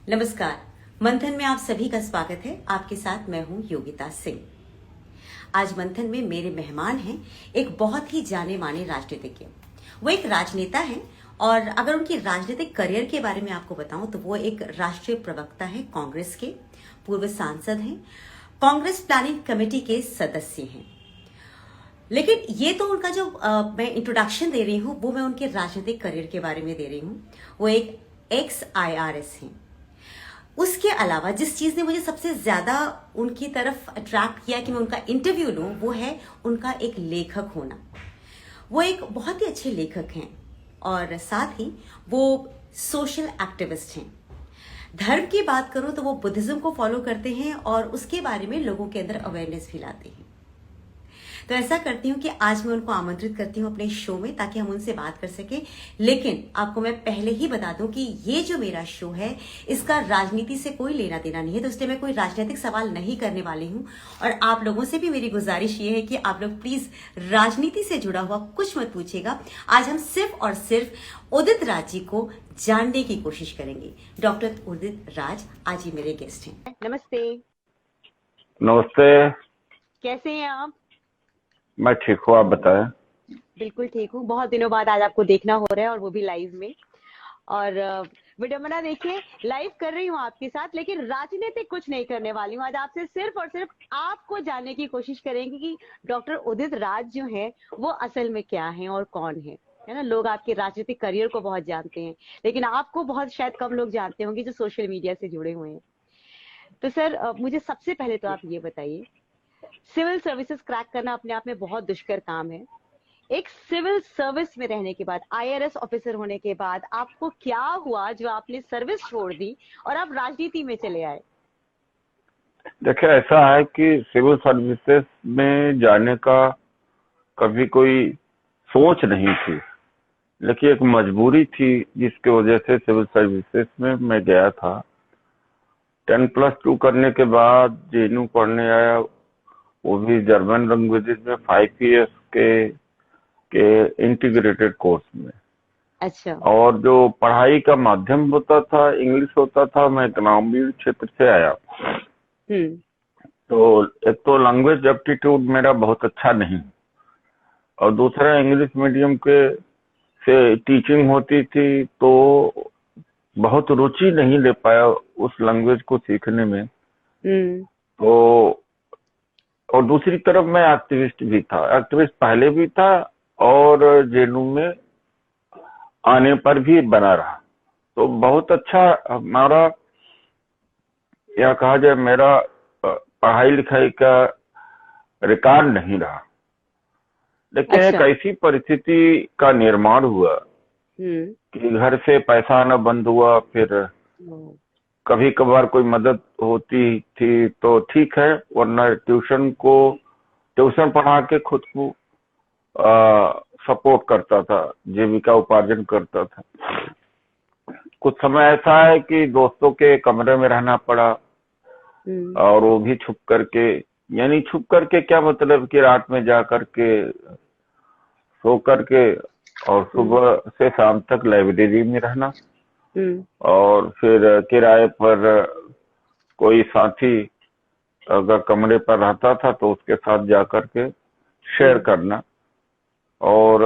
नमस्कार। मंथन में आप सभी का स्वागत है। आपके साथ मैं हूं योगिता सिंह। आज मंथन में मेरे मेहमान हैं एक बहुत ही जाने माने राजनीतिज्ञ। वो एक राजनेता हैं और अगर उनकी राजनीतिक करियर के बारे में आपको बताऊं तो वो एक राष्ट्रीय प्रवक्ता हैं कांग्रेस के, पूर्व सांसद हैं, कांग्रेस प्लानिंग कमेटी के सदस्य हैं। लेकिन ये तो उनका जो मैं इंट्रोडक्शन दे रही हूँ वो मैं उनके राजनीतिक करियर के बारे में दे रही हूँ। वो एक एक्स IRS हैं। उसके अलावा जिस चीज ने मुझे सबसे ज्यादा उनकी तरफ अट्रैक्ट किया कि मैं उनका इंटरव्यू लूं वो है उनका एक लेखक होना। वो एक बहुत ही अच्छे लेखक हैं और साथ ही वो सोशल एक्टिविस्ट हैं। धर्म की बात करूं तो वो बुद्धिज्म को फॉलो करते हैं और उसके बारे में लोगों के अंदर अवेयरनेस फैलाते हैं। तो ऐसा करती हूँ कि आज मैं उनको आमंत्रित करती हूँ अपने शो में ताकि हम उनसे बात कर सकें। लेकिन आपको मैं पहले ही बता दूं कि ये जो मेरा शो है इसका राजनीति से कोई लेना देना नहीं है, तो इसलिए मैं कोई राजनीतिक सवाल नहीं करने वाली हूँ। और आप लोगों से भी मेरी गुजारिश ये है कि आप लोग प्लीज राजनीति से जुड़ा हुआ कुछ मत पूछिएगा। आज हम सिर्फ और सिर्फ उदित राज जी को जानने की कोशिश करेंगे। डॉक्टर उदित राज आज ही मेरे गेस्ट हैं। नमस्ते। नमस्ते। कैसे हैं आप? मैं ठीक हूँ, आप बताएं। बिल्कुल ठीक हूँ। बहुत दिनों बाद आज आपको देखना हो रहा है और वो भी लाइव में। और विडम्बना देखिए, लाइव कर रही हूँ आपके साथ, लेकिन राजनीतिक कुछ नहीं करने वाली हूँ। आज आपसे सिर्फ और सिर्फ आपको जानने की कोशिश करेंगे कि डॉक्टर उदित राज जो है वो असल में क्या है और कौन है ना। लोग आपके राजनीतिक करियर को बहुत जानते हैं, लेकिन आपको बहुत शायद कम लोग जानते होंगे जो सोशल मीडिया से जुड़े हुए हैं। तो सर, मुझे सबसे पहले तो आप ये बताइए, सिविल सर्विसेज क्रैक करना अपने आप में बहुत दुष्कर काम है। एक सिविल सर्विस में रहने के बाद, IRS ऑफिसर होने के बाद आपको क्या हुआ जो आपने सर्विस छोड़ दी और आप राजनीति में चले आए? देखिए, ऐसा है कि सिविल सर्विसेज में जाने का कभी कोई सोच नहीं थी, लेकिन एक मजबूरी थी जिसकी वजह से सिविल सर्विसेज में मैं गया था। 10+2 करने के बाद JNU पढ़ने आया, वो भी जर्मन लैंग्वेजेस में 5 years के इंटीग्रेटेड कोर्स में। अच्छा। और जो पढ़ाई का माध्यम होता था इंग्लिश होता था। मैं ग्रामीण क्षेत्र से आया, तो एक तो लैंग्वेज एप्टीट्यूड मेरा बहुत अच्छा नहीं, और दूसरा इंग्लिश मीडियम के से टीचिंग होती थी तो बहुत रुचि नहीं ले पाया उस लैंग्वेज को सीखने में। तो और दूसरी तरफ मैं एक्टिविस्ट भी था, एक्टिविस्ट पहले भी था और JNU में आने पर भी बना रहा। तो बहुत अच्छा हमारा, या कहा जाए मेरा पढ़ाई लिखाई का रिकॉर्ड नहीं रहा। लेकिन एक ऐसी परिस्थिति का निर्माण हुआ कि घर से पैसा आना बंद हुआ। फिर कभी कभार कोई मदद होती थी तो ठीक है, वरना ट्यूशन पढ़ा के खुद को सपोर्ट करता था, जीविका उपार्जन करता था। कुछ समय ऐसा है कि दोस्तों के कमरे में रहना पड़ा, और वो भी छुप करके, यानी छुप करके क्या मतलब कि रात में जा करके सो करके और सुबह से शाम तक लाइब्रेरी में रहना। और फिर किराए पर कोई साथी अगर कमरे पर रहता था तो उसके साथ जा करके शेयर करना। और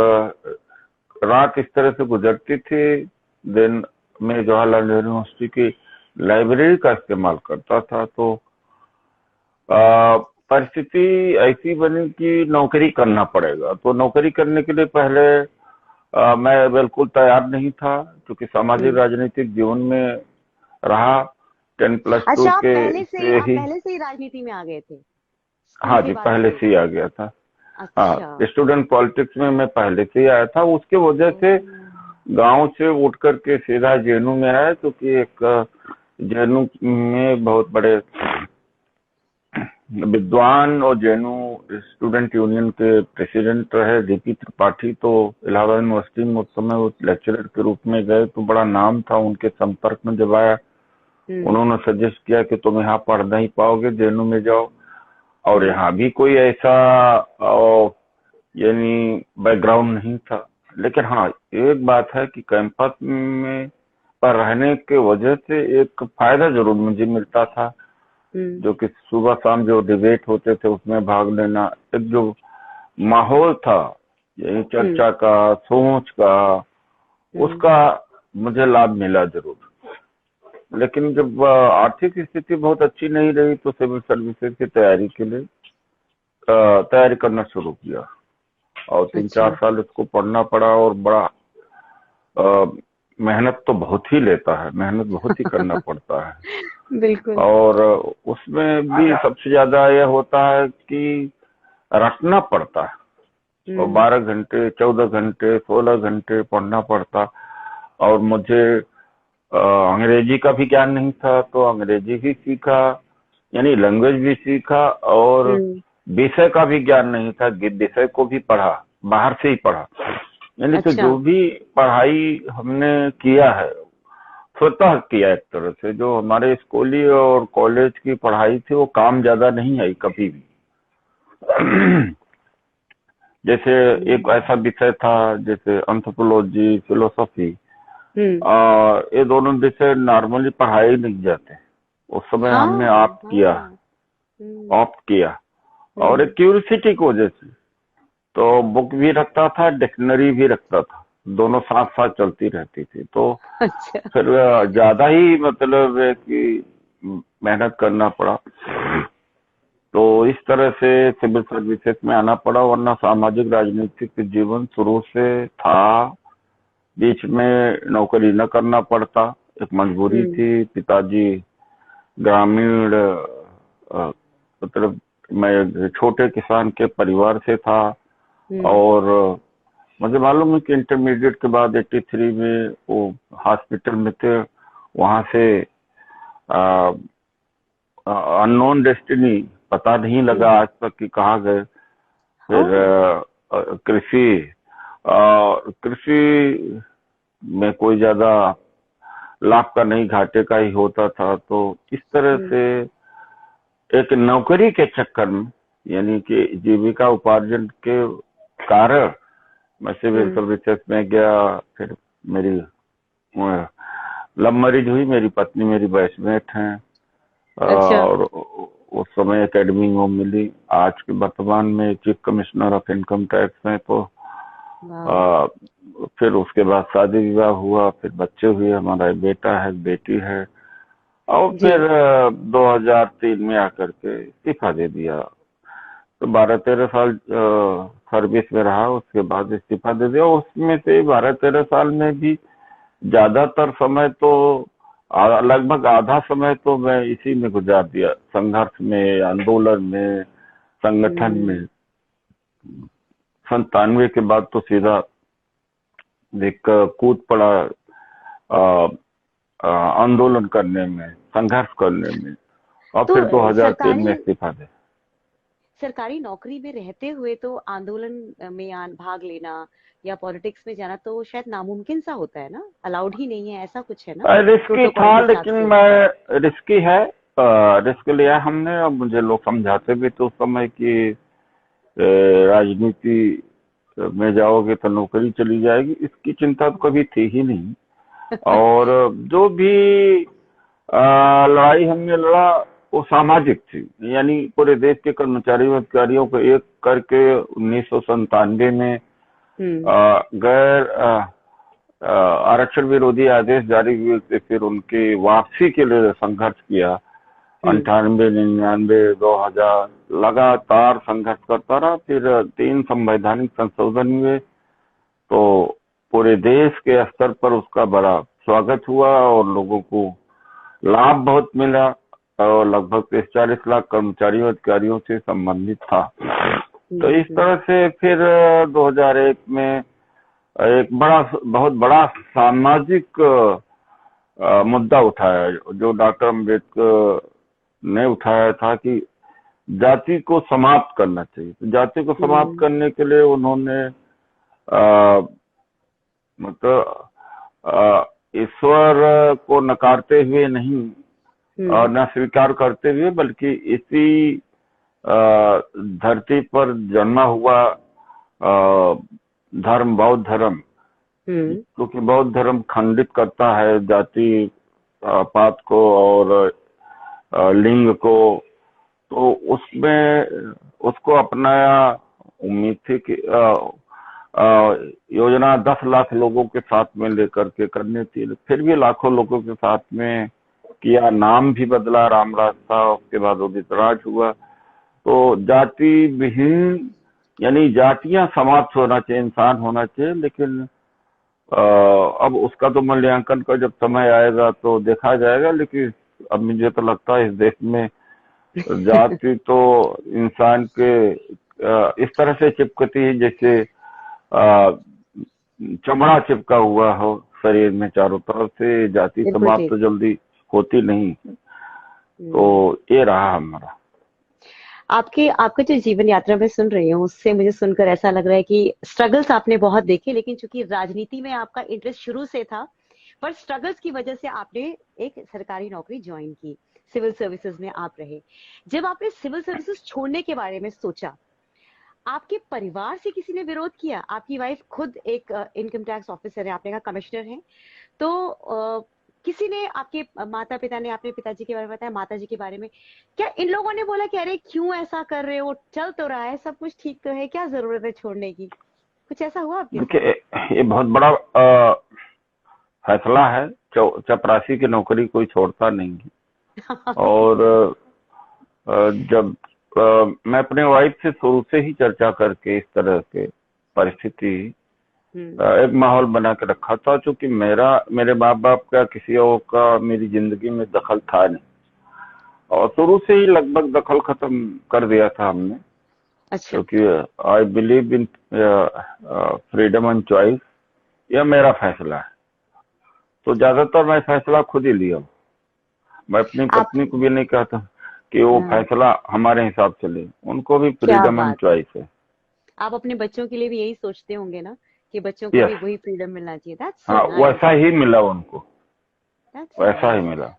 रात इस तरह से गुजरती थी। दिन में जवाहरलाल नेहरू यूनिवर्सिटी की लाइब्रेरी का इस्तेमाल करता था। तो परिस्थिति ऐसी बनी कि नौकरी करना पड़ेगा। तो नौकरी करने के लिए पहले मैं बिल्कुल तैयार नहीं था, क्योंकि सामाजिक राजनीतिक जीवन में रहा 10+2 अच्छा, आप के पहले से ही राजनीति में आ गए थे? हाँ जी, पहले से ही आ गया था। अच्छा। हाँ, स्टूडेंट पॉलिटिक्स में मैं पहले से ही आया था। उसके वजह से गांव से उठ करके सीधा JNU में आया, क्योंकि एक JNU में बहुत बड़े विद्वान और JNU स्टूडेंट यूनियन के प्रेसिडेंट रहे DP त्रिपाठी। तो इलाहाबाद यूनिवर्सिटी में उस समय वो लेक्चरर के रूप में गए, तो बड़ा नाम था। उनके संपर्क में जब आया, उन्होंने सजेस्ट किया कि तुम यहाँ पढ़ नहीं पाओगे, JNU में जाओ। और यहाँ भी कोई ऐसा यानी बैकग्राउंड नहीं था। लेकिन हाँ, एक बात है कि कैंपस में पर रहने के वजह से एक फायदा जरूर मुझे मिलता था, जो कि सुबह शाम जो डिबेट होते थे उसमें भाग लेना, एक जो माहौल था यही चर्चा का, सोच का, उसका मुझे लाभ मिला जरूर। लेकिन जब आर्थिक स्थिति बहुत अच्छी नहीं रही तो सिविल सर्विसेज की तैयारी के लिए तैयारी करना शुरू किया और 3-4 साल इसको पढ़ना पड़ा। और बड़ा मेहनत तो बहुत ही लेता है, मेहनत बहुत ही करना पड़ता है। बिल्कुल। और उसमें भी सबसे ज्यादा यह होता है कि रटना पड़ता है और 12 घंटे, 14 घंटे, 16 घंटे पढ़ना पड़ता। और मुझे अंग्रेजी का भी ज्ञान नहीं था तो अंग्रेजी भी सीखा, यानी लैंग्वेज भी सीखा, और विषय का भी ज्ञान नहीं था, विषय को भी पढ़ा, बाहर से ही पढ़ा। यानी कि जो भी पढ़ाई हमने किया है स्वतः किया एक तरह से। जो हमारे स्कूली और कॉलेज की पढ़ाई थी वो काम ज्यादा नहीं आई कभी भी। जैसे एक ऐसा विषय था जैसे एंथ्रोपोलॉजी, फिलोसफी, ये दोनों विषय नॉर्मली पढ़ाए नहीं जाते। उस समय हमने ऑप्ट किया और एक क्यूरियोसिटी की वजह से तो बुक भी रखता था, डिक्शनरी भी रखता था, दोनों साथ साथ चलती रहती थी। तो फिर ज्यादा ही मतलब है कि मेहनत करना पड़ा। तो इस तरह से सिविल सर्विसेज में आना पड़ा, वरना सामाजिक राजनीतिक जीवन शुरू से था। बीच में नौकरी न करना पड़ता, एक मजबूरी थी। पिताजी ग्रामीण मतलब मैं छोटे किसान के परिवार से था और मुझे मालूम है कि इंटरमीडिएट के बाद 83 में वो हॉस्पिटल में थे, वहां से अननोन डेस्टिनी, पता नहीं लगा आज तक कि कहाँ गए। फिर कृषि में कोई ज्यादा लाभ का नहीं, घाटे का ही होता था। तो इस तरह से एक नौकरी के चक्कर में, यानी कि जीविका उपार्जन के कारण मैं सिविल सर्विसेज में गया। फिर मेरी लव मैरिज हुई, मेरी पत्नी मेरी बैचमेट हैं। और उस समय एकेडमी में मिली। आज के वर्तमान में chief commissioner of income tax हैं। तो फिर उसके बाद शादी विवाह हुआ, फिर बच्चे हुए, हमारा एक बेटा है, बेटी है। और फिर 2003 में आकर के इस्तीफा दे दिया। तो 12-13 साल सर्विस में रहा, उसके बाद इस्तीफा दे दिया। उसमें से 12-13 साल में भी ज्यादातर समय तो लगभग आधा समय तो मैं इसी में गुजार दिया, संघर्ष में, आंदोलन में, संगठन में। 97 के बाद तो सीधा एक कूद पड़ा आंदोलन करने में, संघर्ष करने में। और तो फिर 2003 में इस्तीफा दे। सरकारी नौकरी में रहते हुए तो आंदोलन में भाग लेना या पॉलिटिक्स में जाना तो शायद नामुमकिन सा होता है ना, अलाउड ही नहीं है, ऐसा कुछ है ना? रिस्की था, लेकिन मैं रिस्की है, रिस्क लिया हमने। और मुझे लोग समझाते भी तो उस समय की राजनीति में जाओगे तो नौकरी चली जाएगी, इसकी चिंता तो कभी थी ही नहीं। और जो भी लड़ाई हमने लड़ा वो सामाजिक थी, यानी पूरे देश के कर्मचारियों अधिकारियों को एक करके 1997 में गैर आरक्षण विरोधी आदेश जारी हुए थे। फिर उनकी वापसी के लिए संघर्ष किया। 98, 99, 2000 लगातार संघर्ष करता रहा। फिर 3 संवैधानिक संशोधन हुए तो पूरे देश के स्तर पर उसका बड़ा स्वागत हुआ और लोगों को लाभ बहुत मिला। और लगभग 30-40 लाख कर्मचारियों अधिकारियों से संबंधित था। तो इस तरह से फिर 2001 में एक बहुत बड़ा सामाजिक मुद्दा उठाया, जो डॉक्टर अम्बेडकर ने उठाया था कि जाति को समाप्त करना चाहिए। तो जाति को समाप्त करने के लिए उन्होंने मतलब ईश्वर को नकारते हुए नहीं और न स्वीकार करते हुए, बल्कि इसी धरती पर जन्मा हुआ धर्म, बौद्ध धर्म, क्योंकि बौद्ध धर्म खंडित करता है जाति पात को और लिंग को। तो उसमें उसको अपनाया। उम्मीद थी कि योजना 10 लाख लोगों के साथ में लेकर के करनी थी, फिर भी लाखों लोगों के साथ में किया। नाम भी बदला, रामराज था, उसके बाद उदित राज हुआ। तो जाति विहीन, यानी जातियां समाप्त होना चाहिए, इंसान होना चाहिए। लेकिन अब उसका तो मूल्यांकन का जब समय आएगा तो देखा जाएगा। लेकिन अब मुझे तो लगता है इस देश में जाति तो इंसान के इस तरह से चिपकती है जैसे चमड़ा चिपका हुआ हो शरीर में चारों तरफ से। जाति बिल्कुल समाप्त ठीक। तो जल्दी होती नहीं। तो ये रहा हमारा। आपके जो जीवन यात्रा में सुन रही हूँ, उससे मुझे सुनकर ऐसा लग रहा है कि स्ट्रगल्स आपने बहुत देखे, लेकिन चूंकि राजनीति में आपका इंटरेस्ट शुरू से था, पर स्ट्रगल्स की वजह से आपने एक सरकारी नौकरी ज्वाइन की, सिविल सर्विसेज में आप रहे। जब आपने सिविल सर्विसेज छोड़ने के बारे में सोचा, आपके परिवार से किसी ने विरोध किया? आपकी वाइफ खुद एक इनकम टैक्स ऑफिसर है, आपने कहा कमिश्नर है, तो किसी ने, आपके माता पिता ने, आपने पिताजी के बारे में बताया, माता जी के बारे में, क्या इन लोगों ने बोला कि अरे क्यों ऐसा कर रहे हो, चल तो रहा है, सब कुछ ठीक तो है, क्या जरूरत है छोड़ने की? कुछ ऐसा हुआ आपके साथ? देखिए, ये बहुत बड़ा फैसला है। चपरासी की नौकरी कोई छोड़ता नहीं। और जब मैं अपने वाइफ से शुरू से ही चर्चा करके इस तरह के परिस्थिति एक माहौल बना के रखा था, क्योंकि मेरे माँ बाप का किसी और का मेरी जिंदगी में दखल था नहीं, और शुरू से ही लगभग दखल खत्म कर दिया था हमने। अच्छा। क्योंकि I believe in freedom and choice, यह मेरा फैसला है। तो ज्यादातर मैं फैसला खुद ही लिया। मैं अपनी पत्नी को भी नहीं कहता कि वो फैसला हमारे हिसाब से ले, उनको भी फ्रीडम एंड चॉइस है। आप अपने बच्चों के लिए भी यही सोचते होंगे ना कि बच्चों को भी वही फ्रीडम मिलना चाहिए? That's so nice. वैसा ही मिला उनको, वैसा ही मिला।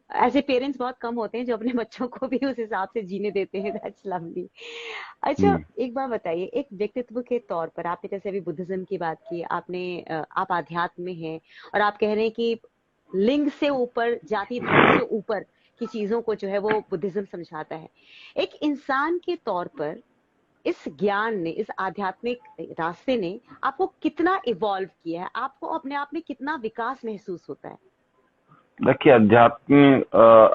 ऐसे पेरेंट्स बहुत कम होते हैं जो अपने बच्चों को भी उस हिसाब से जीने देते हैं। That's lovely. अच्छा, एक बात बताइए, एक व्यक्तित्व के तौर पर, आपने जैसे अभी बुद्धिज्म की बात की, आप आध्यात्म में हैं और आप कह रहे हैं कि लिंग से ऊपर, जाति धर्म से ऊपर की चीजों को जो है वो बुद्धिज्म समझाता है। एक इंसान के तौर पर इस ज्ञान ने, इस आध्यात्मिक रास्ते ने आपको कितना इवॉल्व किया है? आपको अपने आप में कितना विकास महसूस होता है? देखिए,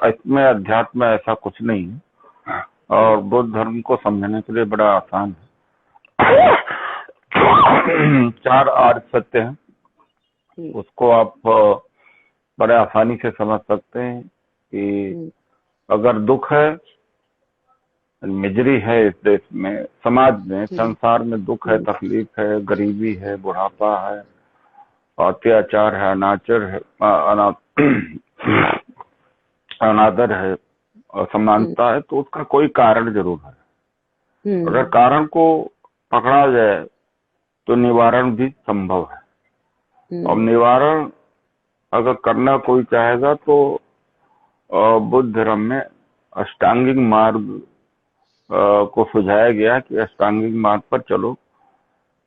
इसमें अध्यात्म ऐसा कुछ नहीं है, और बुद्ध धर्म को समझने के लिए बड़ा आसान है। 4 आर्य सत्य हैं, उसको आप बड़े आसानी से समझ सकते हैं कि अगर दुख है, मिजरी है इस देश में, समाज में, संसार में दुख है, तकलीफ है, गरीबी है, बुढ़ापा है, अत्याचार है, अनाचर है, अनादर है, असमानता है, तो उसका कोई कारण जरूर है। अगर कारण को पकड़ा जाए तो निवारण भी संभव है। और निवारण अगर करना कोई चाहेगा तो बुद्ध धर्म में अष्टांगिक मार्ग को सुझाया गया कि अष्टांगिक मार्ग पर चलो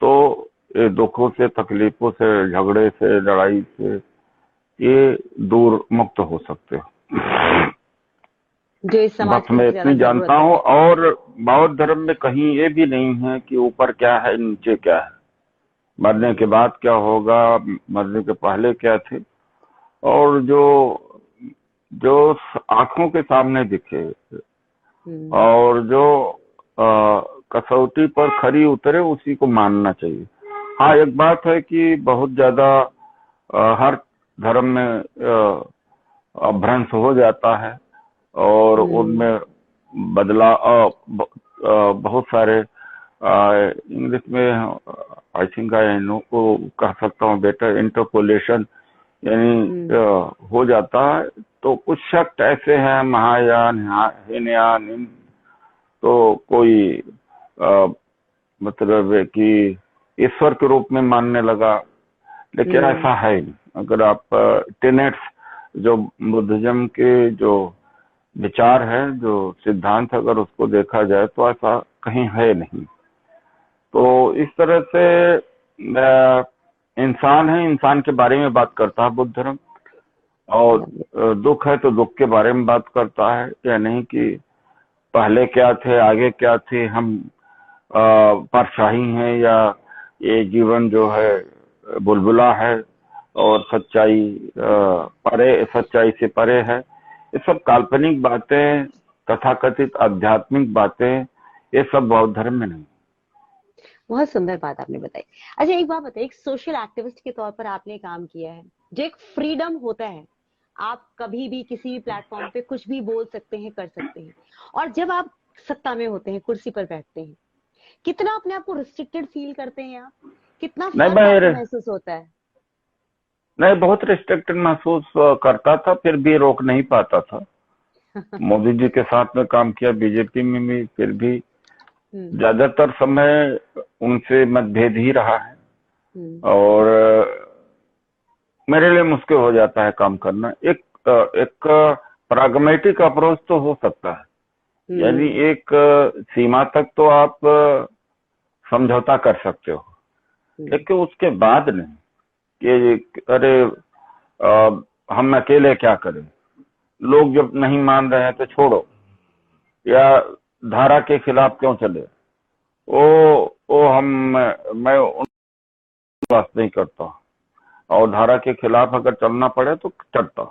तो ये दुखों से, तकलीफों से, झगड़े से, लड़ाई से ये दूर मुक्त हो सकते हो। जो इस समाज बस मैं इतनी जानता हूँ। और बौद्ध धर्म में कहीं ये भी नहीं है कि ऊपर क्या है, नीचे क्या है, मरने के बाद क्या होगा, मरने के पहले क्या थे, और जो आंखों के सामने दिखे और जो कसौटी पर खरी उतरे उसी को मानना चाहिए। हाँ, एक बात है कि बहुत ज्यादा हर धर्म में भ्रंश हो जाता है और उनमें बहुत सारे इंग्लिश में आई थिंक आई नो को कह सकता हूँ बेटर, इंटरपोलेशन यानी हो जाता है। तो कुछ शक्त ऐसे हैं, महायान, हीनयान, तो कोई मतलब है कि ईश्वर के रूप में मानने लगा, लेकिन ऐसा है नहीं। अगर आप टेनेट्स जो बुद्धिज्म के जो विचार है, जो सिद्धांत, अगर उसको देखा जाए तो ऐसा कहीं है नहीं। तो इस तरह से इंसान है, इंसान के बारे में बात करता है बुद्ध धर्म। और दुख है तो दुख के बारे में बात करता है, या नहीं कि पहले क्या थे आगे क्या थे, हम परछाई हैं, या ये जीवन जो है बुलबुला है और सच्चाई सच्चाई से परे है। ये सब काल्पनिक बातें, तथाकथित आध्यात्मिक बातें, ये सब बौद्ध धर्म में नहीं। बहुत सुंदर बात आपने बताई। अच्छा, एक बात बताइए, एक सोशल एक्टिविस्ट के तौर पर आपने काम किया है, जो एक फ्रीडम होता है, आप कभी भी किसी भी प्लेटफॉर्म पे कुछ भी बोल सकते हैं, कर सकते हैं, और जब आप सत्ता में होते हैं, कुर्सी पर बैठते हैं, कितना अपने आप को रिस्ट्रिक्टेड फील करते हैं आप? कितना नहीं, फर्क आपको महसूस होता है? नहीं, बहुत रिस्ट्रिक्टेड महसूस करता था, फिर भी रोक नहीं पाता था। मोदी जी के साथ में काम किया, बीजेपी में भी, फिर भी ज्यादातर समय उनसे मतभेद ही रहा है। और मेरे लिए मुश्किल हो जाता है काम करना। एक प्राग्मेटिक अप्रोच तो हो सकता है, यानी एक सीमा तक तो आप समझौता कर सकते हो, लेकिन उसके बाद नहीं कि अरे हम अकेले क्या करें, लोग जब नहीं मान रहे हैं तो छोड़ो, या धारा के खिलाफ क्यों चले, मैं उन बात नहीं करता, और धारा के खिलाफ अगर चलना पड़े तो चलता।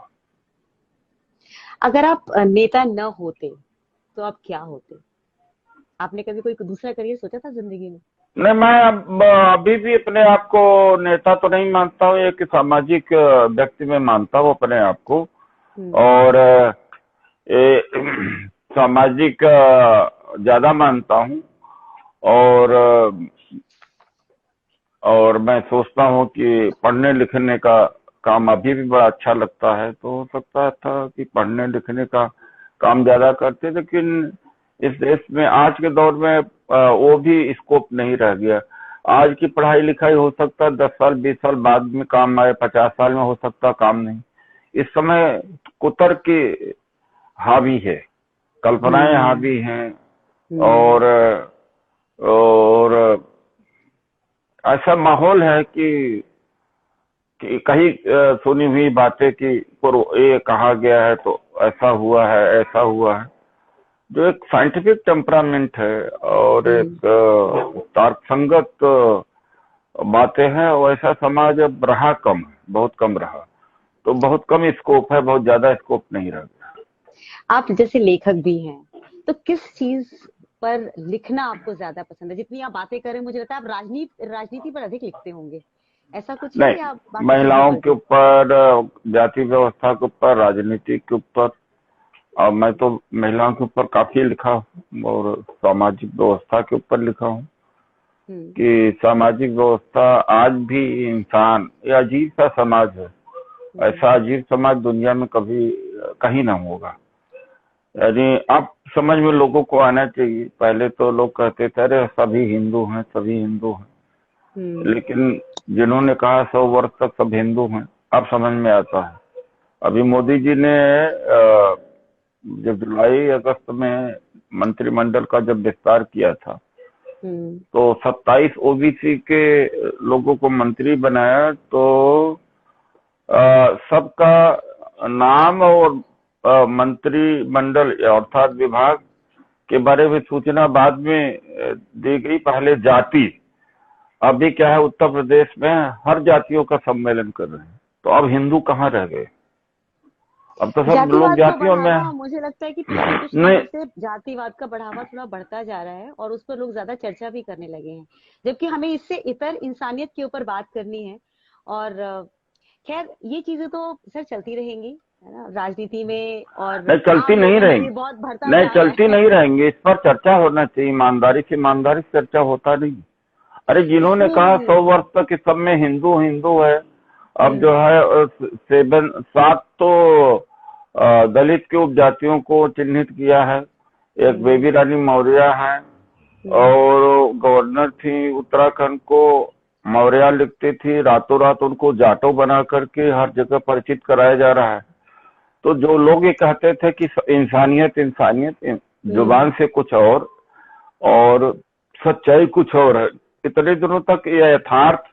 अगर आप नेता न होते तो आप क्या होते? आपने कभी कोई दूसरा करियर सोचा था जिंदगी में? नहीं, मैं अभी भी अपने आप को नेता तो नहीं मानता हूँ, एक सामाजिक व्यक्ति में मानता हूँ अपने आप को। और सामाजिक ज्यादा मानता हूँ। और मैं सोचता हूँ कि पढ़ने लिखने का काम अभी भी बड़ा अच्छा लगता है, तो हो सकता था कि पढ़ने लिखने का काम ज्यादा करते, लेकिन इस देश में आज के दौर में वो भी स्कोप नहीं रह गया। आज की पढ़ाई लिखाई हो सकता है 10 साल 20 साल बाद में काम आए, 50 साल में हो सकता काम नहीं। इस समय कुतर्क की हावी है, कल्पनाएं हावी हैं, और ऐसा माहौल है कि कहीं सुनी हुई बातें कि ये कहा गया है तो ऐसा हुआ है, ऐसा हुआ है, जो एक साइंटिफिक टेम्परामेंट है और एक तर्कसंगत बातें हैं, वैसा समाज अब रहा कम है, बहुत कम रहा। तो बहुत कम स्कोप है, बहुत ज्यादा स्कोप नहीं रह गया। आप जैसे लेखक भी हैं, तो किस चीज पर लिखना आपको ज्यादा पसंद है? जितनी आप बातें करें, मुझे लगता है आप राजनीति पर अधिक लिखते होंगे, ऐसा कुछ है नहीं, या आप महिलाओं के ऊपर, जाति व्यवस्था के ऊपर, राजनीति के ऊपर, और मैं तो महिलाओं के ऊपर काफी लिखा हूँ, और सामाजिक व्यवस्था के ऊपर लिखा हूँ कि सामाजिक व्यवस्था आज भी इंसान, ये अजीब सा समाज है, ऐसा अजीब समाज दुनिया में कभी कहीं ना होगा। यानी आप समझ में लोगों को आना चाहिए। पहले तो लोग कहते थे अरे सभी हिंदू हैं, सभी हिंदू हैं, लेकिन जिन्होंने कहा 100 वर्ष तक सब हिंदू हैं, अब समझ में आता है। अभी मोदी जी ने जब जुलाई अगस्त में मंत्रिमंडल का जब विस्तार किया था, तो 27 ओबीसी के लोगों को मंत्री बनाया, तो सबका नाम और मंत्रिमंडल अर्थात विभाग के बारे में सूचना बाद में दी गई, पहले जाति। अभी क्या है, उत्तर प्रदेश में हर जातियों का सम्मेलन कर रहे हैं, तो अब हिंदू कहाँ रह गए? अब तो सब लोग जातियों में। मुझे लगता है कि नहीं, से जातिवाद का बढ़ावा थोड़ा बढ़ता जा रहा है और उस पर लोग ज्यादा चर्चा भी करने लगे हैं, जबकि हमें इससे इतर इंसानियत के ऊपर बात करनी है। और खैर ये चीजें तो सर चलती रहेंगी, है ना, राजनीति में। और नहीं, चलती नहीं रहेंगी, बहुत बढ़ता नहीं चलती नहीं रहेंगी, इस पर चर्चा होना चाहिए, ईमानदारी से चर्चा होता नहीं। अरे जिन्होंने कहा 100 वर्ष तक इस सब में हिंदू हिंदू है, अब जो है 7 तो दलित के उपजातियों को चिन्हित किया है। एक बेबी रानी मौर्य है, और गवर्नर थी उत्तराखंड को, मौर्य लिखती थी, रातों रात उनको जाटो बना करके हर जगह परिचित कराया जा रहा है। तो जो लोग ये कहते थे कि इंसानियत इंसानियत, जुबान से कुछ और सच्चाई कुछ और है, इतने दिनों तक ये यथार्थ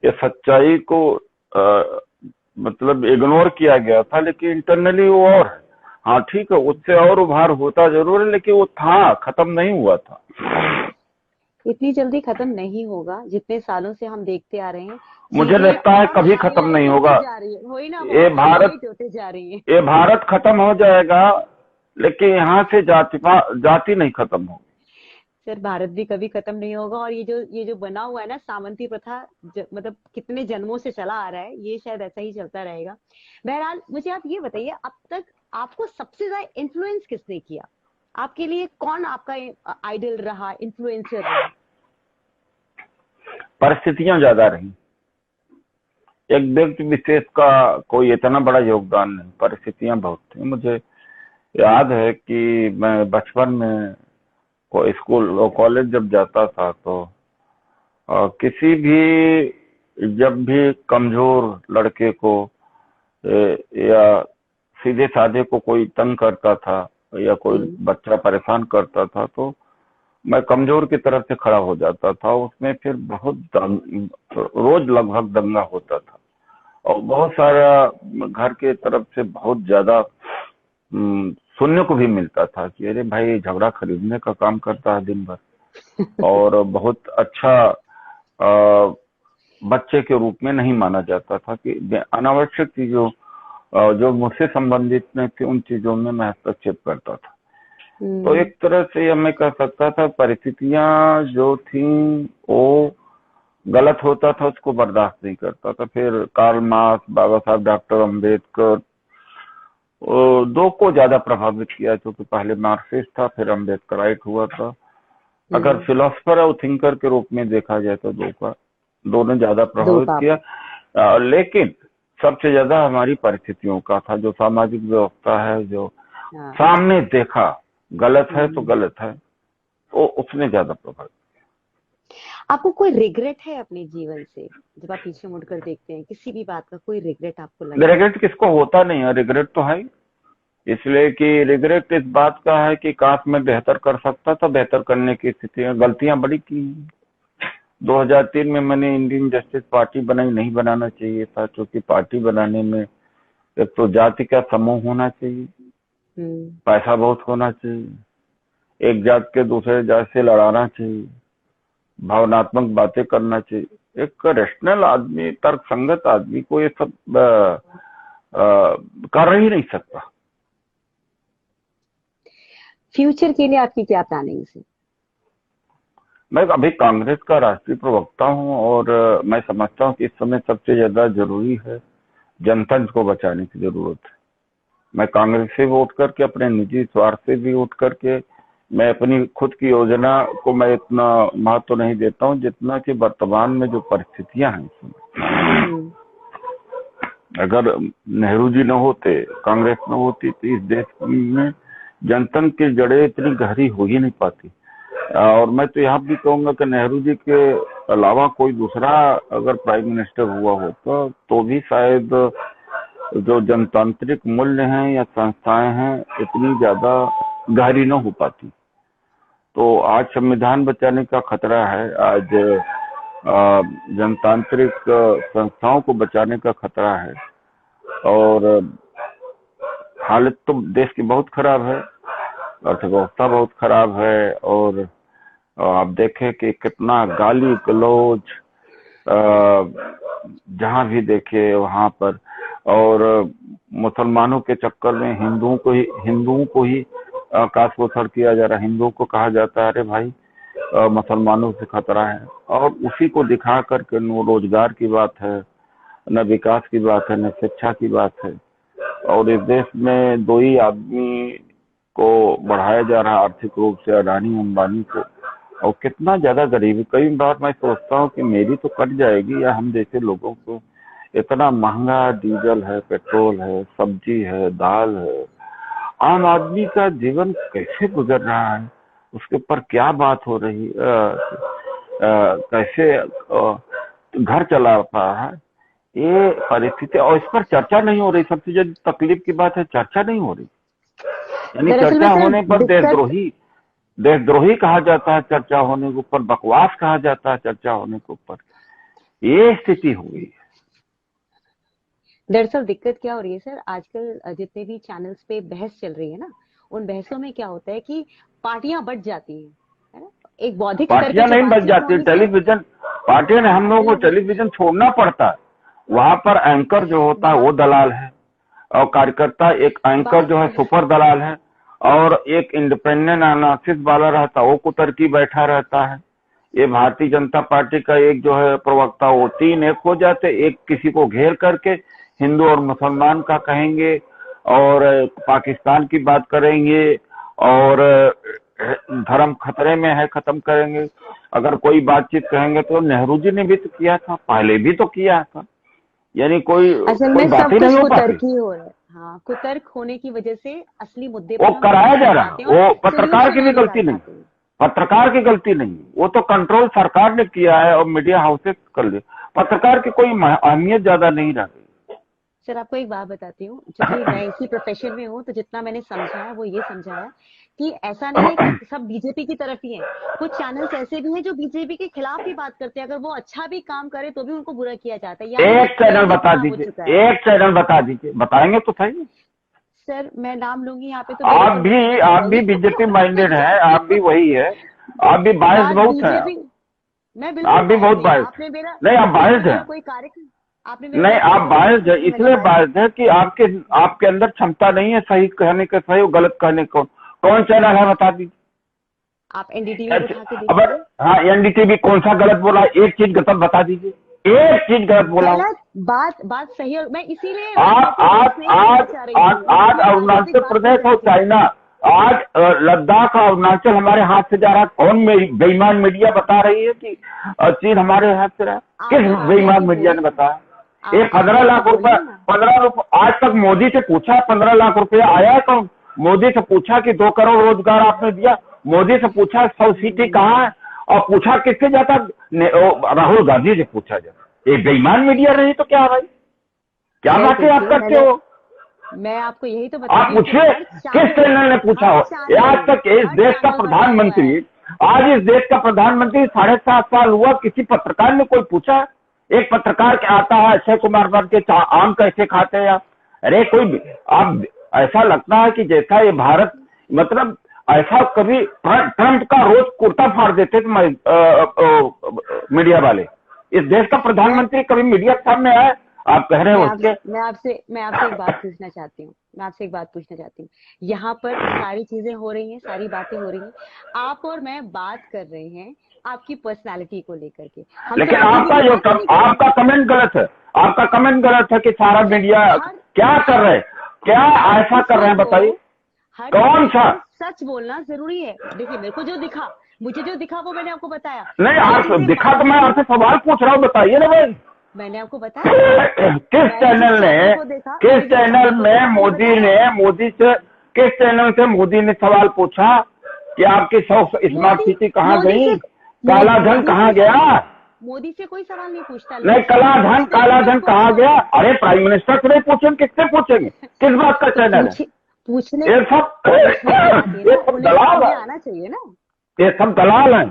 ये सच्चाई को मतलब इग्नोर किया गया था, लेकिन इंटरनली वो और है। हाँ ठीक है, उससे और उभार होता जरूर है, लेकिन वो था, खत्म नहीं हुआ था। इतनी जल्दी खत्म नहीं होगा, जितने सालों से हम देखते आ रहे हैं मुझे चीजें लगता है और कभी खत्म नहीं हाईलाइट होगा। होती जा रही है, वही ना, ये बहुत भारत हाईलाइट होते जा रही है। ये भारत खत्म हो जाएगा, लेकिन यहाँ से जाति नहीं खत्म होगी। सर भारत भी कभी खत्म नहीं होगा, और ये जो बना हुआ है ना सामंती प्रथा, मतलब कितने जन्मों से चला आ रहा है, ये शायद ऐसा ही चलता रहेगा। बहरहाल मुझे आप ये बताइए, अब तक आपको सबसे ज्यादा इन्फ्लुएंस किसने किया? आपके लिए कौन आपका आइडल रहा, इन्फ्लुएंसर रहा? परिस्थितियां ज्यादा रही, एक व्यक्ति विशेष का कोई इतना बड़ा योगदान नहीं, परिस्थितियां बहुत थी। मुझे याद है कि मैं बचपन में स्कूल और कॉलेज जब जाता था तो किसी भी जब भी कमजोर लड़के को या सीधे साधे को कोई तंग करता था या कोई बच्चा परेशान करता था, तो मैं कमजोर की तरफ से खड़ा हो जाता था। उसमें फिर रोज लगभग दंगा होता था, और बहुत सारा घर के तरफ से बहुत ज्यादा सुनने को भी मिलता था कि अरे भाई झगड़ा खरीदने का काम करता है दिन भर, और बहुत अच्छा बच्चे के रूप में नहीं माना जाता था कि अनावश्यक चीजों जो मुझसे संबंधित नहीं थी उन चीजों में मैं हस्तक्षेप करता था। तो एक तरह से मैं कह सकता था परिस्थितियां जो थी वो गलत होता था, उसको बर्दाश्त नहीं करता था। फिर कार्ल मार्क्स, बाबा साहब डॉक्टर अम्बेडकर, दो को ज्यादा प्रभावित किया, क्योंकि पहले मार्क्सिस्ट था फिर अम्बेडकराइट हुआ था। अगर फिलोसफर और थिंकर के रूप में देखा जाए तो दोनों ज्यादा प्रभावित किया, लेकिन सबसे ज्यादा हमारी परिस्थितियों का था। जो सामाजिक व्यवस्था है, जो सामने देखा गलत है तो गलत है, तो उसने ज्यादा प्रभावित। आपको कोई रिग्रेट है अपने जीवन से, जब आप पीछे मुड़कर देखते हैं, किसी भी बात का कोई रिग्रेट आपको लगा? रिग्रेट किसको होता नहीं है, रिग्रेट तो है, इसलिए कि रिग्रेट इस बात का है कि काश मैं बेहतर कर सकता था, बेहतर करने की स्थितियां, गलतियां बड़ी की। 2003 में मैंने इंडियन जस्टिस पार्टी बनाई, नहीं बनाना चाहिए था, क्योंकि पार्टी बनाने में एक तो जाति का समूह होना चाहिए, पैसा बहुत होना चाहिए, एक जात के दूसरे जात से लड़ाना चाहिए, भावनात्मक बातें करना चाहिए। एक रेशनल आदमी, तर्क संगत आदमी को ये सब कर ही नहीं सकता। फ्यूचर के लिए आपकी क्या प्लानिंग है? मैं अभी कांग्रेस का राष्ट्रीय प्रवक्ता हूं, और मैं समझता हूं कि इस समय सबसे ज्यादा जरूरी है जनतंत्र को बचाने की जरूरत है। मैं कांग्रेस से वोट करके, अपने निजी स्वार्थ से भी वोट करके, मैं अपनी खुद की योजना को मैं इतना महत्व नहीं देता हूं जितना कि वर्तमान में जो परिस्थितियां हैं, अगर नेहरू जी न होते, कांग्रेस न होती, तो इस देश में जनतंत्र की जड़ें इतनी गहरी हो ही नहीं पाती। और मैं तो यहाँ भी कहूंगा कि नेहरू जी के अलावा कोई दूसरा अगर प्राइम मिनिस्टर हुआ होता तो भी शायद जो जनतांत्रिक मूल्य हैं या संस्थाएं हैं इतनी ज्यादा गहरी न हो पाती। तो आज संविधान बचाने का खतरा है, आज जनतांत्रिक संस्थाओं को बचाने का खतरा है, और हालत तो देश की बहुत खराब है, अर्थव्यवस्था बहुत खराब है, और आप देखें कि कितना गाली गलौज जहां भी देखे वहां पर, और मुसलमानों के चक्कर में हिंदुओं को ही काट-पोथर किया जा रहा है। हिंदुओं को कहा जाता है अरे भाई मुसलमानों से खतरा है, और उसी को दिखा करके न रोजगार की बात है, न विकास की बात है, न शिक्षा की बात है। और इस देश में दो ही आदमी को बढ़ाया जा रहा है आर्थिक रूप से, अडानी अंबानी को, और कितना ज्यादा गरीबी। कई बार मैं सोचता हूँ कि मेरी तो कट जाएगी, या हम जैसे लोगों को इतना महंगा डीजल है, पेट्रोल है, सब्जी है, दाल है, आम आदमी का जीवन कैसे गुजर रहा है, उसके ऊपर क्या बात हो रही, कैसे घर चला पा रहा है, ये परिस्थिति, और इस पर चर्चा नहीं हो रही। सबसे ज्यादा तकलीफ की बात है, चर्चा नहीं हो रही। यानी चर्चा होने पर देशद्रोही कहा जाता है, चर्चा होने के ऊपर बकवास कहा जाता है, चर्चा होने के ऊपर। ये स्थिति हो गई है। दरअसल दिक्कत क्या हो रही है सर, आजकल जितने भी चैनल्स पे बहस चल रही है ना, उन बहसों में क्या होता है कि पार्टियां बट जाती हैं, है ना। एक बौद्धिक स्तर पे पार्टियां जो नहीं बच बातचीत जाती, होनी चाहिए। टेलीविजन पार्टियां ने, हम लोगों को टेलीविजन छोड़ना पड़ता है। वहां पर एंकर जो होता है वो दलाल है, और कार्यकर्ता, एक एंकर जो है सुपर दलाल है, और एक इंडिपेंडेंट एनालिसिस वाला रहता है वो कुतर्की बैठा रहता है। ये भारतीय जनता पार्टी का एक जो है प्रवक्ता, वो तीन एक हो जाते, एक किसी को घेर करके हिंदू और मुसलमान का कहेंगे, और पाकिस्तान की बात करेंगे, और धर्म खतरे में है खत्म करेंगे। अगर कोई बातचीत कहेंगे तो नेहरू जी ने भी तो किया था, पहले भी तो किया था, यानी कोई असल कोई में बात सब ही कुछ नहीं हो पाती। कुतर्की हो रहा है। हाँ, कुतर्क होने की वजह से असली मुद्दे वो पर हम कराया नहीं जा कर रहा पाते है, और वो पत्रकार की भी solution गलती निकाल नहीं, पाते हैं। पत्रकार की गलती नहीं, वो तो कंट्रोल सरकार ने किया है और मीडिया हाउसेस कर ले। पत्रकार की कोई अहमियत ज्यादा नहीं रह गई। सर आपको एक बात बताती हूँ, क्योंकि मैं इसी प्रोफेशन में हूँ, तो जितना मैंने समझा है वो ये समझा है कि ऐसा नहीं है कि सब बीजेपी की तरफ ही हैं। कुछ चैनल्स ऐसे भी हैं जो बीजेपी के खिलाफ भी बात करते हैं, अगर वो अच्छा भी काम करे तो भी उनको बुरा किया जाता है। यानी एक चैनल ट्रेंड ही बता खराब हो दीजिए, चुका है। एक चैनल बता दीजिए, बताएंगे तो सही। सर मैं नाम लूंगी यहाँ पे तो मेरे ऊपर मुकदमा आप चल भी बीजेपी माइंडेड है, आप भी वही है, आप भी बायस बात बहुत है, बीजेपी, मैं आप बिल्कुल भी बायस बहुत नहीं। बायस। आपने मेरा नहीं, आप बायस आपने है, मेरा कोई कार्यक्रम, आपने मेरा नहीं कोई आप कार्यक्रम बायस देखा है, कि मैंने इसलिए बायस। बायस है कि आपके अंदर क्षमता नहीं है सही कहने के, सही और गलत कहने को। कौन चैनल है बता दीजिए। आप एनडीटीवी उठा के अब देखिए। हाँ, एनडीटीवी कौन सा गलत बोला, एक चीज गलत बता दीजिए, एक चीज गलत बोला हो। गलत बात सही है, मैं इसीलिए आप राजनीतिक आज बहस नहीं करना आज चाह रही आज थी। आज मैं अरुणाचल राजनीतिक बात नहीं प्रदेश और करना चाहती चाइना, आज लद्दाख और अरुणाचल हमारे हाथ से जा रहा है। कौन बेईमान मीडिया बता रही है कि चीन हमारे हाथ से रहा है? किस आप बेईमान ऐसे मीडिया ने बोलिए, बताया? ये आप 15 ऐसे लाख रुपए, बोलिए ना। 15 रुपए आज तक मोदी से पूछा, 15 लाख रुपए आया है? तो मोदी से पूछा कि 2 करोड़ रोजगार आपने दिया? मोदी से पूछा 100 सीटें कहाँ है? और पूछा किससे जाता? राहुल गांधी से पूछा जाता। ये बेईमान मीडिया नहीं तो क्या भाई, क्या नहीं, बातें आप देखिए करते हो? मैं आपको यही तो बता आप रही हूँ कि पूछिए हर किस चैनल ने पूछा हो? आज तक इस देश का प्रधानमंत्री, आज इस देश का प्रधानमंत्री 7.5 साल हुआ, किसी पत्रकार ने कोई पूछा? एक पत्रकार के आता है अक्षय कुमार बन के, आम कैसे खाते हैं आप? अरे कोई, आप ऐसा लगता है कि जैसा ये भारत, मतलब ऐसा कभी ट्रंप का रोज कुर्ता फाड़ देते थे मीडिया वाले। इस देश का प्रधानमंत्री कभी मीडिया के सामने आया? आप कह रहे हो उसके। मैं आपसे एक बात पूछना चाहती हूँ, यहाँ पर सारी चीजें हो रही हैं, सारी बातें हो रही हैं, आप और मैं बात कर रहे हैं आपकी पर्सनालिटी को लेकर के। लेकिन आपका कमेंट गलत है, आपका कमेंट गलत है कि सारा मीडिया क्या कर रहे हैं, क्या ऐसा कर रहे हैं बताइए? कौन सा? सच बोलना जरूरी है। देखिए मुझे जो दिखा वो मैंने आपको बताया। नहीं, आप दिखा तो मैं आपसे सवाल पूछ रहा हूँ, बताइए ना भाई। मैंने आपको बताया किस चैनल में मोदी ने सवाल पूछा कि आपकी 100 स्मार्ट सिटी कहाँ गई, काला धन कहाँ गया? मोदी से कोई सवाल नहीं पूछता। नहीं, काला धन कहाँ गया? अरे प्राइम मिनिस्टर से नहीं पूछेंगे, किससे पूछेंगे? किस बात का चैनल है? पूछने ये सब दलाल है, आना चाहिए ना। ये सब दलाल हैं,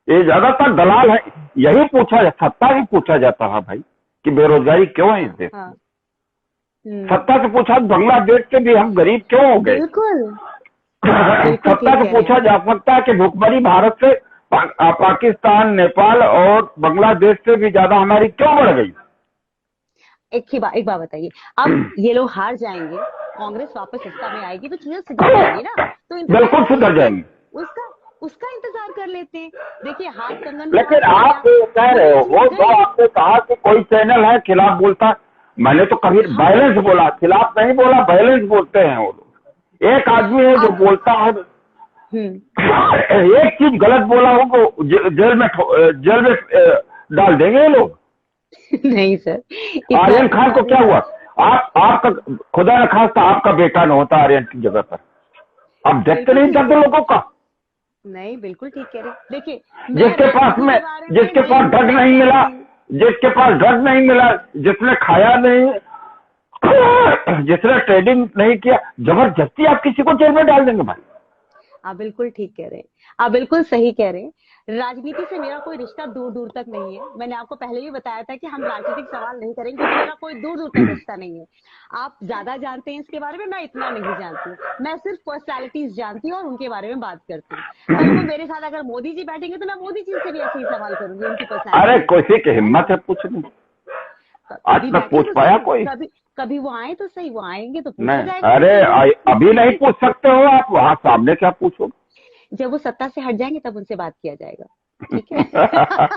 ये ज्यादातर दलाल है। यही सत्ता ही पूछा जाता है भाई कि बेरोजगारी क्यों है इस देश में। सत्ता से पूछा बांग्लादेश से भी हम गरीब क्यों हो गए? बिल्कुल सत्ता से पूछा जा सकता है कि भुखमरी भारत से, पाकिस्तान, नेपाल और बांग्लादेश से भी ज्यादा हमारी क्यों बढ़ गई? एक बात बताइए, अब ये लोग हार जाएंगे, कांग्रेस वापस सत्ता में आएगी तो चीजें सुधर जाएंगी ना? तो बिल्कुल सुधर जाएंगी, उसका इंतजार कर लेते हैं। देखिए हाथ कंगन। लेकिन आप कह रहे हो, वो तो आपने कहा कि कोई चैनल है खिलाफ बोलता, मैंने तो कभी बैलेंस बोला, खिलाफ नहीं बोला, बैलेंस बोलते हैं वो लोग। एक आदमी है जो बोलता है, एक चीज गलत बोला हो तो जेल में डाल देंगे लोग। नहीं सर, आर्यन खान को क्या हुआ? आपका खुदा न खास्ता आपका बेटा न होता आर्यन की जगह पर, आप देखते नहीं जाते लोगों का? नहीं, बिल्कुल ठीक कह रहे। देखिए जिसके पास ड्रग नहीं मिला, जिसने खाया नहीं, जिसने ट्रेडिंग नहीं किया, जबरदस्ती आप किसी को जेल में डाल देंगे भाई? आप बिल्कुल ठीक कह रहे हैं, आप बिल्कुल सही कह रहे हैं। राजनीति से मेरा कोई रिश्ता दूर दूर तक नहीं है। मैंने आपको पहले भी बताया था कि हम राजनीतिक सवाल नहीं करेंगे क्योंकि मेरा कोई दूर दूर तक रिश्ता नहीं है। आप ज्यादा जानते हैं इसके बारे में, मैं इतना नहीं जानती हूँ। मैं सिर्फ पर्सनालिटीज जानती हूँ और उनके बारे में बात करती हूँ। कल को मेरे साथ अगर मोदी जी बैठेंगे तो मैं मोदी जी से भी ऐसे ही सवाल करूंगी उनकी अरे पर्सनालिटी किसी की हिम्मत है पूछने? आज कभी तक बैठे पूछ तो पाया सही, कोई? कभी कभी वो आए तो सही, वो आएंगे तो पूछा नहीं, जाएगा अरे उनसे भी। अभी नहीं पूछ सकते हो आप, वहां सामने क्या पूछोगे? जब वो सत्ता से हट जाएंगे तब उनसे बात किया जाएगा, ठीक है?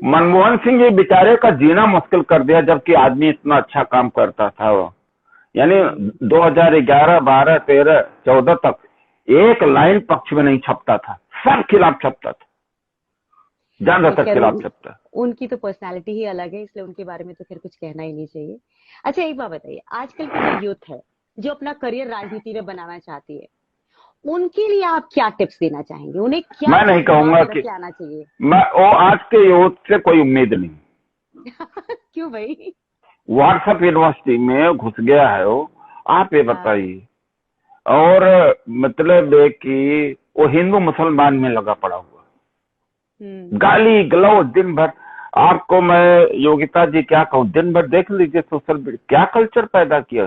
मनमोहन सिंह जी बेचारे का जीना मुश्किल कर दिया, जबकि आदमी इतना अच्छा काम करता था वो। यानी 2011, 12, 13, 14 तक एक लाइन पक्ष में नहीं छपता था, सब खिलाफ छपता था, तो ज्यादातर खैर खिलाफ छपता। उनकी तो पर्सनालिटी ही अलग है, इसलिए उनके बारे में तो फिर कुछ कहना ही नहीं चाहिए। अच्छा एक बात बताइए, आजकल की जो यूथ है जो अपना करियर राजनीति में बनाना चाहती है, उनके लिए आप क्या टिप्स देना चाहेंगे? उन्हें क्या मैं क्या नहीं दिमाग कहूंगा में रख कि के आना चाहिए? मैं वो आज के यूथ से कोई उम्मीद नहीं। क्यों भाई? व्हाट्सएप यूनिवर्सिटी में घुस गया है वो, आप ये हाँ। बताइए। और मतलब है कि वो हिंदू मुसलमान में लगा पड़ा हुआ, गाली गलौज दिन भर। आपको मैं योगिता जी क्या कहूँ, दिन भर देख लीजिए सोशल मीडिया क्या कल्चर पैदा किया।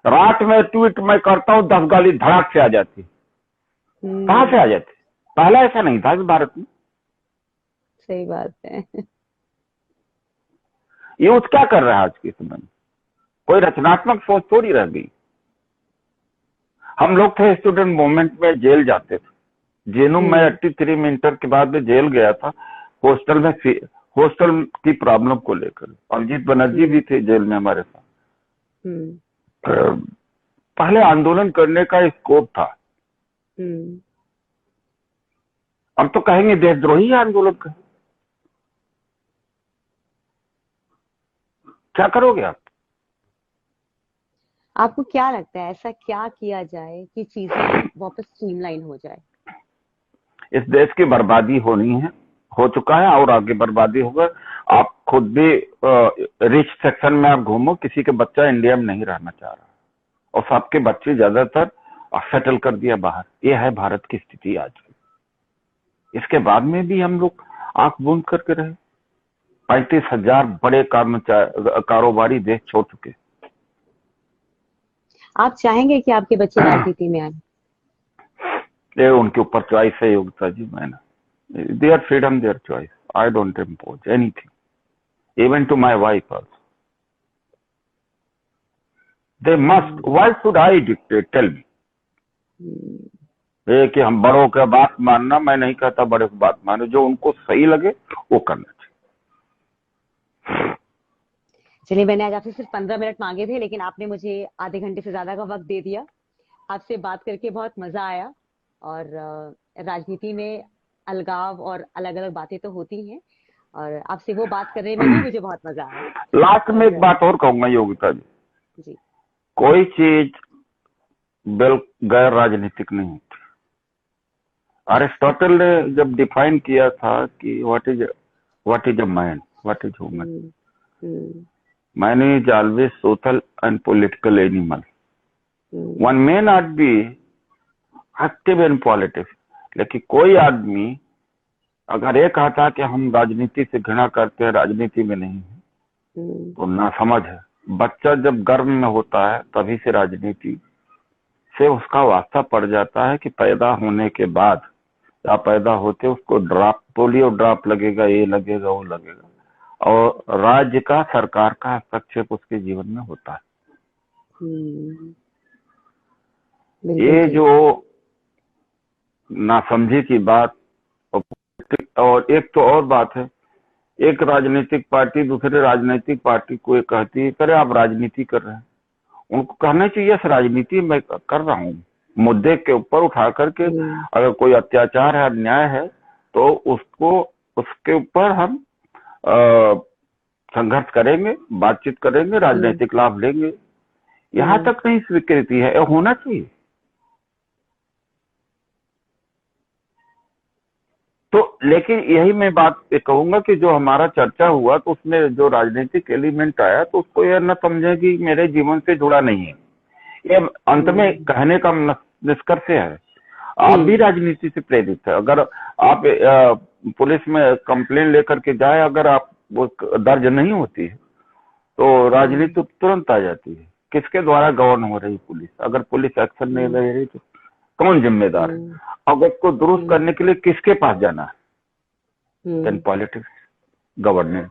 रात में ट्वीट मैं करता हूँ, 10 गाली धड़ाक से आ जाती। कहाँ से आ जाती? पहले ऐसा नहीं था इस भारत में। सही बात है। यूथ क्या कर रहा है आज के समय में? कोई रचनात्मक सोच थोड़ी रह गई। हम लोग थे स्टूडेंट मूवमेंट में, जेल जाते थे। जेनू मैं 83 में इंटर के बाद में जेल गया था, हॉस्टल में, हॉस्टल की प्रॉब्लम को लेकर। अभिजीत बनर्जी भी थे जेल में हमारे साथ। पहले आंदोलन करने का स्कोप था, अब तो कहेंगे देशद्रोही आंदोलन कर। क्या करोगे आप? आपको क्या लगता है ऐसा क्या किया जाए कि चीजें वापस स्ट्रीमलाइन हो जाए? इस देश की बर्बादी होनी है, हो चुका है और आगे बर्बादी होगा। आप खुद भी रिच सेक्शन में आप घूमो, किसी के बच्चा इंडिया में नहीं रहना चाह रहा और सबके बच्चे ज्यादातर सेटल कर दिया बाहर। ये है भारत की स्थिति आज की। इसके बाद में भी हम लोग आंख बंद करके रहे। 35,000 बड़े कारोबारी देश छोड़ चुके। आप चाहेंगे कि आपके बच्चे राजनीति में आए? ये उनके ऊपर चॉइस है योगिता जी। मैंने their freedom, their choice, I don't impose anything even to my wife also. They must, why should I dictate? Tell me. ये कि हम बड़ों का बात मानना, मैं नहीं कहता बड़े की बात मानो, जो उनको सही लगे वो करना चाहिए। चलिए, मैंने आज आपसे सिर्फ 15 मिनट मांगे थे, लेकिन आपने मुझे आधे घंटे से ज्यादा का वक्त दे दिया। आपसे बात करके बहुत मजा आया। और राजनीति में अलगाव और अलग अलग बातें तो होती हैं, और आपसे वो बात करने में भी मुझे बहुत मजा आया। लास्ट में एक बात और कहूंगा योगिता जी, कोई चीज गैर राजनीतिक नहीं होती। अरिस्टोटल ने जब डिफाइन किया था कि what is a man, what is human, man is always social and political animal. One may not be active in politics, लेकिन कोई आदमी अगर ये कहता कि हम राजनीति से घृणा करते हैं, राजनीति में नहीं है, तो नासमझ है। बच्चा जब गर्भ में होता है तभी से राजनीति से उसका वास्ता पड़ जाता है कि पैदा होने के बाद या पैदा होते उसको ड्रॉप, पोलियो ड्रॉप लगेगा, ये लगेगा, वो लगेगा, और राज्य का, सरकार का हस्तक्षेप उसके जीवन में होता है। ये जो नासमझी की बात। और एक तो और बात है, एक राजनीतिक पार्टी दूसरे राजनीतिक पार्टी को ये कहती है, करे आप राजनीति कर रहे हैं। उनको कहना चाहिए राजनीति मैं कर रहा हूँ, मुद्दे के ऊपर उठा करके अगर कोई अत्याचार है, अन्याय है, तो उसको, उसके ऊपर हम संघर्ष करेंगे, बातचीत करेंगे, राजनीतिक लाभ लेंगे। यहाँ तक नहीं स्वीकृति है, होना चाहिए। तो लेकिन यही मैं बात कहूंगा कि जो हमारा चर्चा हुआ तो उसमें जो राजनीतिक एलिमेंट आया, तो उसको यह न समझे कि मेरे जीवन से जुड़ा नहीं है। ये अंत में कहने का निष्कर्ष है, आप भी राजनीति से प्रेरित है। अगर आप पुलिस में कंप्लेन लेकर के जाए, अगर आप वो दर्ज नहीं होती है तो राजनीति तुरंत आ जाती है। किसके द्वारा गवर्न हो रही पुलिस? अगर पुलिस एक्शन नहीं ले रही तो कौन जिम्मेदार है? अब उसको दुरुस्त करने के लिए किसके पास जाना है? देन पॉलिटिक्स, गवर्नेंस,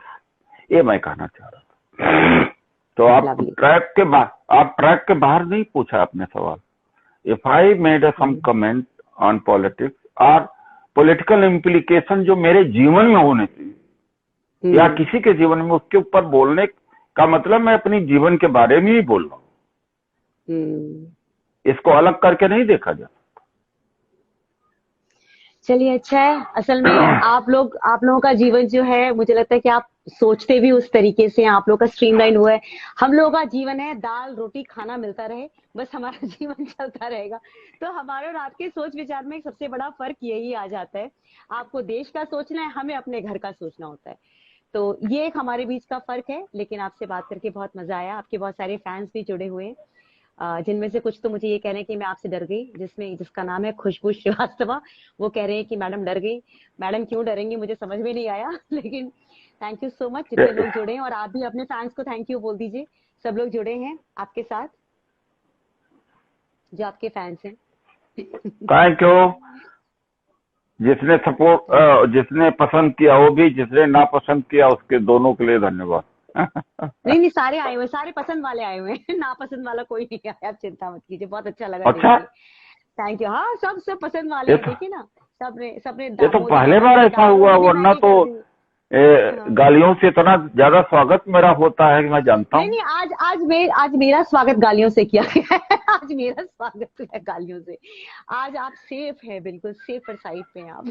ये मैं कहना चाह रहा था। तो आप ट्रैक के बाहर नहीं पूछा आपने सवाल। If I made some comment on politics और पॉलिटिकल इम्प्लीकेशन जो मेरे जीवन में होने चाहिए या किसी के जीवन में, उसके ऊपर बोलने का मतलब मैं अपनी जीवन के बारे में ही बोल रहा हूँ। इसको अलग करके नहीं देखा जा। चलिए, अच्छा है। असल में आप लोगों का जीवन जो है, मुझे लगता है कि आप सोचते भी उस तरीके से, आप लोगों का स्ट्रीमलाइन हुआ है। हम लोगों का जीवन है दाल रोटी खाना मिलता रहे, बस हमारा जीवन चलता रहेगा। तो हमारे और आपके सोच विचार में सबसे बड़ा फर्क यही आ जाता है। आपको देश का सोचना है, हमें अपने घर का सोचना होता है। तो ये एक हमारे बीच का फर्क है। लेकिन आपसे बात करके बहुत मजा आया। आपके बहुत सारे फैंस भी जुड़े हुए हैं, जिनमें से कुछ तो मुझे ये कह रहे हैं कि मैं आपसे डर गई, जिसका नाम है खुशबू श्रीवास्तव। वो कह रहे हैं कि मैडम डर गई। मैडम क्यों डरेंगी, मुझे समझ में नहीं आया। लेकिन थैंक यू सो मच जितने लोग जुड़े हैं, और आप भी अपने फैंस को थैंक यू बोल दीजिए। सब लोग जुड़े हैं आपके साथ, जो आपके फैंस हैं। Thank you. जिसने सपोर्ट, जिसने पसंद किया वो भी, जिसने ना पसंद किया उसके दोनों के लिए धन्यवाद। नहीं, सारे आए हुए, सारे पसंद वाले आए हुए हैं। ना पसंद वाला कोई नहीं आया, आप चिंता मत कीजिए। बहुत अच्छा लगा। अच्छा, थैंक यू। हाँ, सब पसंद वाले हैं। देखिए ना, सबने ये तो पहले बार ऐसा हुआ, वरना तो गालियों से इतना ज्यादा स्वागत मेरा होता है कि मैं जानता हूँ। नहीं, आज मेरा स्वागत गालियों से किया गया है। आज मेरा स्वागत है गालियों से। आज आप सेफ है, बिल्कुल सेफ साइड पे हैं आप।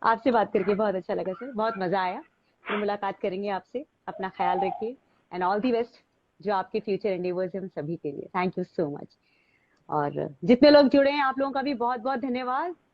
आपसे बात करके बहुत अच्छा लगा सर, बहुत मजा आया। फिर मुलाकात करेंगे आपसे। अपना ख्याल रखिए एंड ऑल दी बेस्ट जो आपके फ्यूचर एंडेवर्स हैं हम सभी के लिए। Thank you so much. और जितने लोग जुड़े हैं आप लोगों का भी बहुत बहुत धन्यवाद।